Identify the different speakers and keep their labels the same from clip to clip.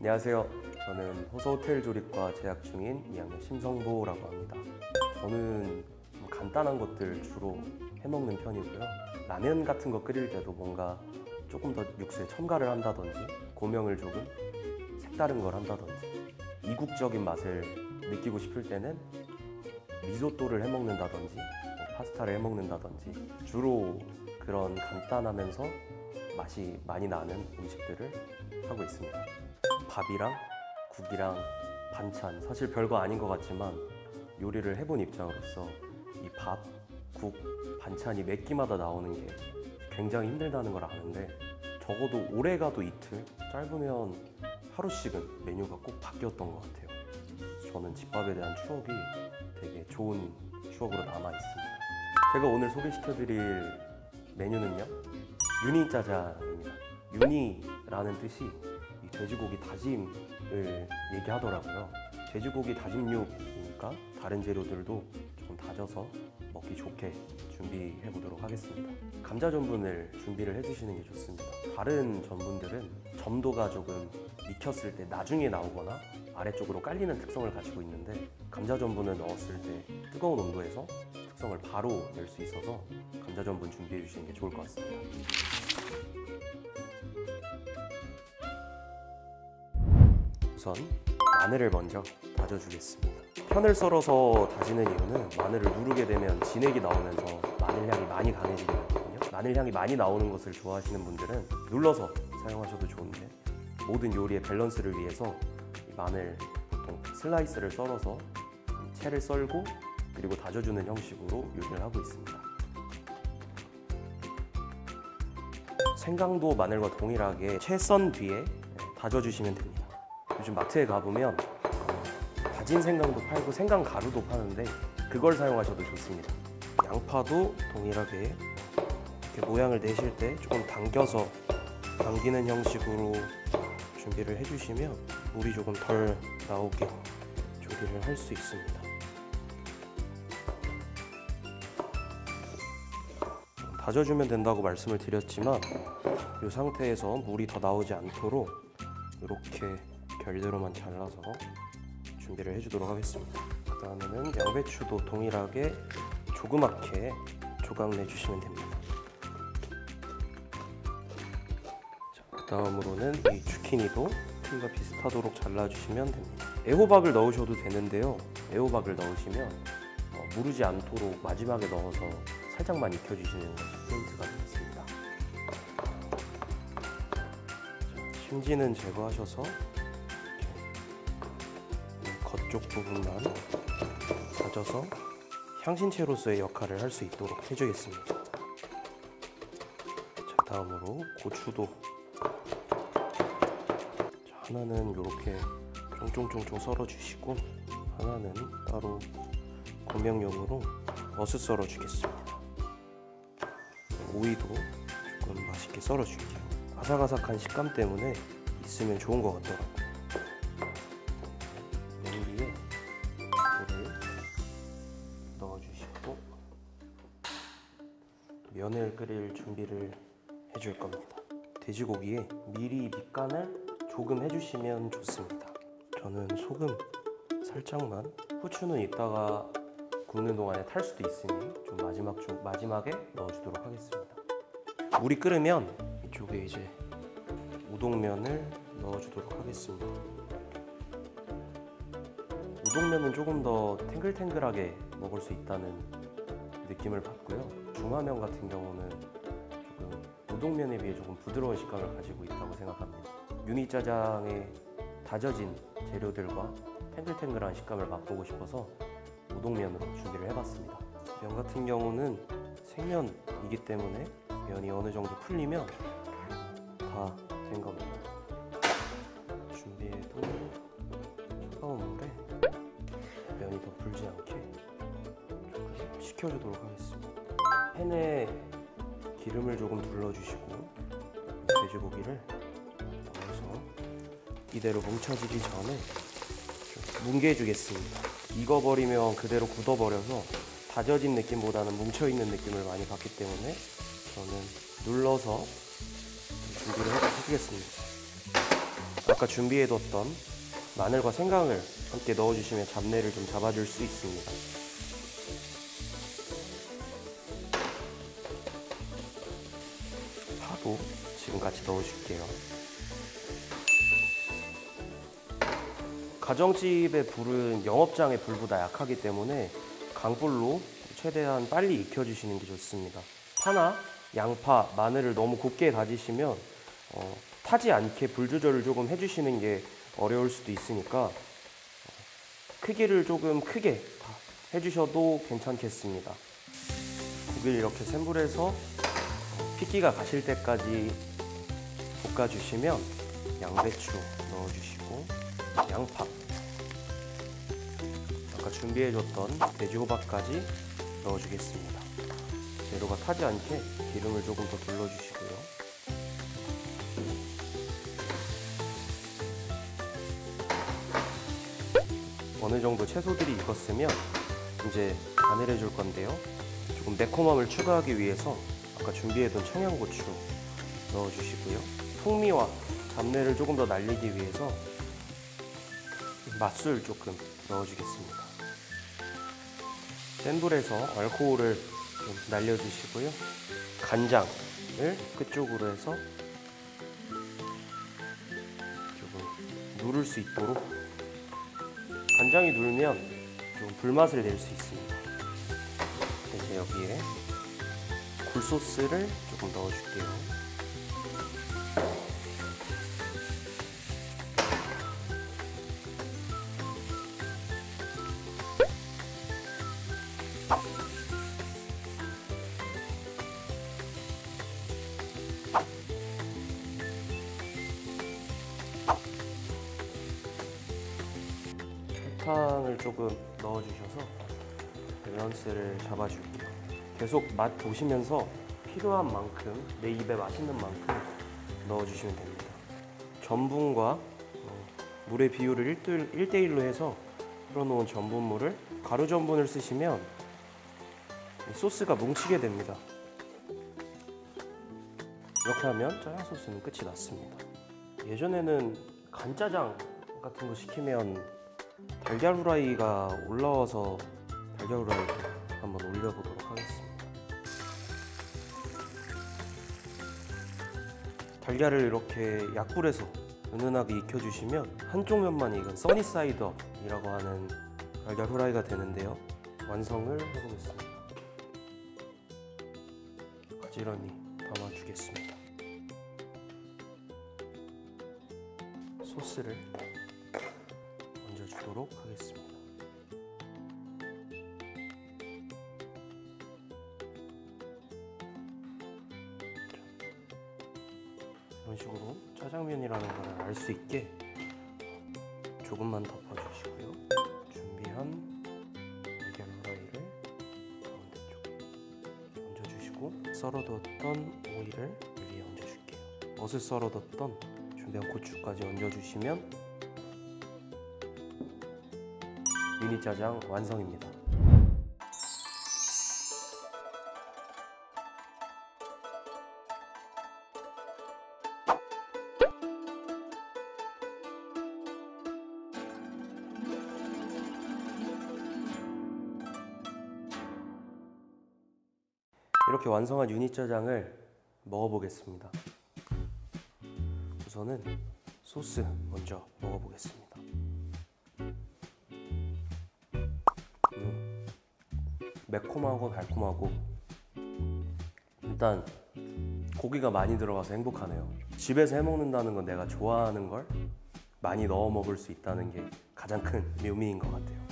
Speaker 1: 안녕하세요. 저는 호서호텔 조립과 재학 중인 2학년 심성보라고 합니다. 저는 좀 간단한 것들 주로 해먹는 편이고요. 라면 같은 거 끓일 때도 뭔가 조금 더 육수에 첨가를 한다든지 고명을 조금 색다른 걸 한다든지 이국적인 맛을 느끼고 싶을 때는 리조또를 해먹는다든지 파스타를 해먹는다든지 주로 그런 간단하면서 맛이 많이 나는 음식들을 하고 있습니다. 밥이랑 국이랑 반찬, 사실 별거 아닌 것 같지만 요리를 해본 입장으로서 이 밥, 국, 반찬이 몇 끼마다 나오는 게 굉장히 힘들다는 걸 아는데 적어도 오래가도 이틀, 짧으면 하루씩은 메뉴가 꼭 바뀌었던 것 같아요. 저는 집밥에 대한 추억이 되게 좋은 추억으로 남아있습니다. 제가 오늘 소개시켜드릴 메뉴는요, 유니짜장입니다. 유니라는 뜻이 이 돼지고기 다짐을 얘기하더라고요. 돼지고기 다짐육이니까 다른 재료들도 조금 다져서 먹기 좋게 준비해 보도록 하겠습니다. 감자 전분을 준비를 해주시는 게 좋습니다. 다른 전분들은 점도가 조금 익혔을 때 나중에 나오거나 아래쪽으로 깔리는 특성을 가지고 있는데 감자 전분을 넣었을 때 뜨거운 온도에서 특성을 바로 낼 수 있어서 감자 전분 준비해 주시는 게 좋을 것 같습니다. 우선 마늘을 먼저 다져주겠습니다. 편을 썰어서 다지는 이유는 마늘을 누르게 되면 진액이 나오면서 마늘 향이 많이 강해지게 되거든요. 마늘 향이 많이 나오는 것을 좋아하시는 분들은 눌러서 사용하셔도 좋은데 모든 요리의 밸런스를 위해서 이 마늘 보통 슬라이스를 썰어서 채를 썰고 그리고 다져주는 형식으로 요리를 하고 있습니다. 생강도 마늘과 동일하게 채 썬 뒤에 다져주시면 됩니다. 요즘 마트에 가보면 다진 생강도 팔고 생강 가루도 파는데 그걸 사용하셔도 좋습니다. 양파도 동일하게 이렇게 모양을 내실 때 조금 당겨서 당기는 형식으로 준비를 해주시면 물이 조금 덜 나오게 조리를 할 수 있습니다. 다져주면 된다고 말씀을 드렸지만 이 상태에서 물이 더 나오지 않도록 이렇게 결대로만 잘라서 준비를 해주도록 하겠습니다. 그 다음에는 양배추도 동일하게 조그맣게 조각 내주시면 됩니다. 그 다음으로는 이 주키니도 크기가 비슷하도록 잘라주시면 됩니다. 애호박을 넣으셔도 되는데요. 애호박을 넣으시면 무르지 않도록 마지막에 넣어서 살짝만 익혀주시는 것이 포인트가 되겠습니다. 심지는 제거하셔서 겉쪽 부분만 다져서 향신채로서의 역할을 할 수 있도록 해주겠습니다. 자, 다음으로 고추도 하나는 이렇게 쫑쫑쫑쫑 썰어주시고 하나는 따로 고명용으로 어슷 썰어주겠습니다. 오이도 조금 맛있게 썰어줄게요. 아삭아삭한 식감 때문에 있으면 좋은 것 같더라고요. 냄비에 물을 넣어주시고 면을 끓일 준비를 해줄 겁니다. 돼지고기에 미리 밑간을 조금 해주시면 좋습니다. 저는 소금 살짝만, 후추는 이따가 굽는 동안에 탈 수도 있으니 좀 마지막에 넣어주도록 하겠습니다. 물이 끓으면 이쪽에 이제 우동면을 넣어주도록 하겠습니다. 우동면은 조금 더 탱글탱글하게 먹을 수 있다는 느낌을 받고요. 중화면 같은 경우는 조금 우동면에 비해 조금 부드러운 식감을 가지고 있다고 생각합니다. 유니짜장의 다져진 재료들과 탱글탱글한 식감을 맛보고 싶어서 우동면으로 준비를 해봤습니다. 면 같은 경우는 생면이기 때문에 면이 어느 정도 풀리면 다 된 겁니다. 준비해도 차가운 물에 면이 더 불지 않게 조금 식혀주도록 하겠습니다. 팬에 기름을 조금 둘러주시고 돼지고기를 넣어서 이대로 뭉쳐지기 전에 좀 뭉개주겠습니다. 익어버리면 그대로 굳어버려서 다져진 느낌보다는 뭉쳐있는 느낌을 많이 받기 때문에 저는 눌러서 준비를 해주겠습니다. 아까 준비해뒀던 마늘과 생강을 함께 넣어주시면 잡내를 좀 잡아줄 수 있습니다. 파도 지금 같이 넣어줄게요. 가정집의 불은 영업장의 불보다 약하기 때문에 강불로 최대한 빨리 익혀주시는 게 좋습니다. 파나 양파, 마늘을 너무 곱게 다지시면 타지 않게 불 조절을 조금 해주시는 게 어려울 수도 있으니까 크기를 조금 크게 해주셔도 괜찮겠습니다. 고기를 이렇게 센 불에서 핏기가 가실 때까지 볶아주시면 양배추 넣어주시고 양파, 아까 준비해줬던 돼지호박까지 넣어주겠습니다. 재료가 타지 않게 기름을 조금 더 둘러주시고요. 어느 정도 채소들이 익었으면 이제 간을 해줄 건데요. 조금 매콤함을 추가하기 위해서 아까 준비해둔 청양고추 넣어주시고요. 풍미와 잡내를 조금 더 날리기 위해서 맛술 조금 넣어주겠습니다. 센 불에서 알코올을 좀 날려주시고요. 간장을 끝쪽으로 해서 조금 누를 수 있도록, 간장이 눌면 좀 불맛을 낼 수 있습니다. 이제 여기에 굴소스를 조금 넣어줄게요. 설탕을 조금 넣어주셔서 밸런스를 잡아줄게요. 계속 맛 보시면서 필요한 만큼, 내 입에 맛있는 만큼 넣어주시면 됩니다. 전분과 물의 비율을 1대1로 해서 풀어놓은 전분물을, 가루 전분을 쓰시면 소스가 뭉치게 됩니다. 이렇게 하면 짜장 소스는 끝이 났습니다. 예전에는 간짜장 같은 거 시키면 달걀 후라이가 올라와서 달걀 후라이 한번 올려보도록 하겠습니다. 달걀을 이렇게 약불에서 은은하게 익혀주시면 한쪽 면만 익은 써니사이드업이라고 하는 달걀 후라이가 되는데요. 완성을 해보겠습니다. 가지런히 담아주겠습니다. 소스를 얹어주도록 하겠습니다. 이런 식으로 짜장면이라는 걸 알 수 있게 조금만 덮어주시고요. 준비한 달걀 후라이를 가운데 쪽에 얹어주시고, 썰어뒀던 오이를 위에 얹어줄게요. 멋을 썰어뒀던 준비한 고추까지 얹어주시면 유니짜장 완성입니다. 이렇게 완성한 유니짜장을 먹어보겠습니다. 우선은 소스 먼저 먹어보겠습니다. 매콤하고 달콤하고, 일단 고기가 많이 들어가서 행복하네요. 집에서 해먹는다는 건 내가 좋아하는 걸 많이 넣어 먹을 수 있다는 게 가장 큰 묘미인 것 같아요.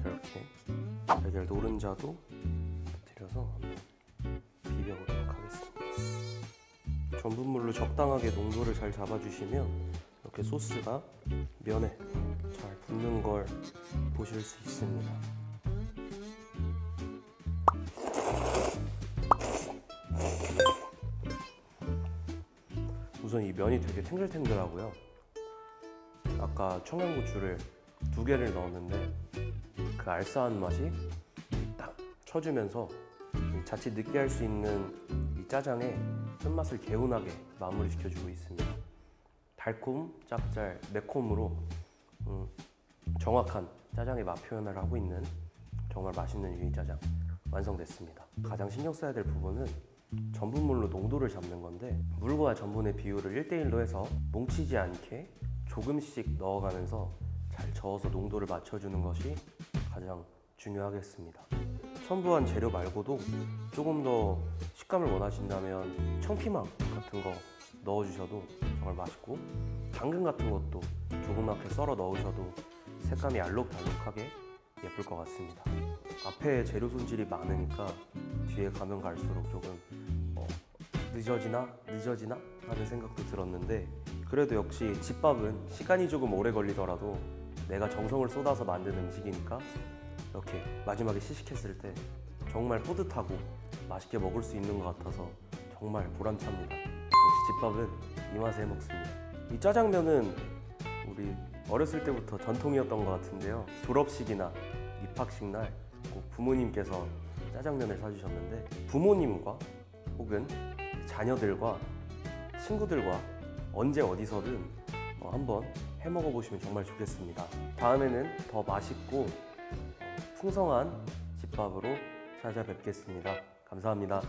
Speaker 1: 이렇게 달걀 노른자도 들여서 한번 비벼보도록 하겠습니다. 전분물로 적당하게 농도를 잘 잡아주시면 이렇게 소스가 면에 잘 붙는 걸 보실 수 있습니다. 우선 이 면이 되게 탱글탱글하고요. 아까 청양고추를 2개를 넣었는데 그 알싸한 맛이 딱 쳐주면서 자칫 느끼할 수 있는 이 짜장의 끝맛을 개운하게 마무리시켜주고 있습니다. 달콤, 짭짤, 매콤으로 정확한 짜장의 맛 표현을 하고 있는 정말 맛있는 유이짜장 완성됐습니다. 가장 신경 써야 될 부분은 전분물로 농도를 잡는 건데, 물과 전분의 비율을 1대1로 해서 뭉치지 않게 조금씩 넣어가면서 잘 저어서 농도를 맞춰주는 것이 가장 중요하겠습니다. 첨부한 재료 말고도 조금 더 식감을 원하신다면 청피망 같은 거 넣어주셔도 정말 맛있고, 당근 같은 것도 조그맣게 썰어 넣으셔도 색감이 알록달록하게 예쁠 것 같습니다. 앞에 재료 손질이 많으니까 뒤에 가면 갈수록 조금 늦어지나 하는 생각도 들었는데, 그래도 역시 집밥은 시간이 조금 오래 걸리더라도 내가 정성을 쏟아서 만든 음식이니까 이렇게 마지막에 시식했을 때 정말 뿌듯하고 맛있게 먹을 수 있는 것 같아서 정말 보람찹니다. 역시 집밥은 이 맛에 해먹습니다. 이 짜장면은 우리 어렸을 때부터 전통이었던 것 같은데요. 졸업식이나 입학식 날 꼭 부모님께서 짜장면을 사주셨는데, 부모님과 혹은 자녀들과 친구들과 언제 어디서든 한번 해먹어 보시면 정말 좋겠습니다. 다음에는 더 맛있고 풍성한 집밥으로 찾아뵙겠습니다. 감사합니다.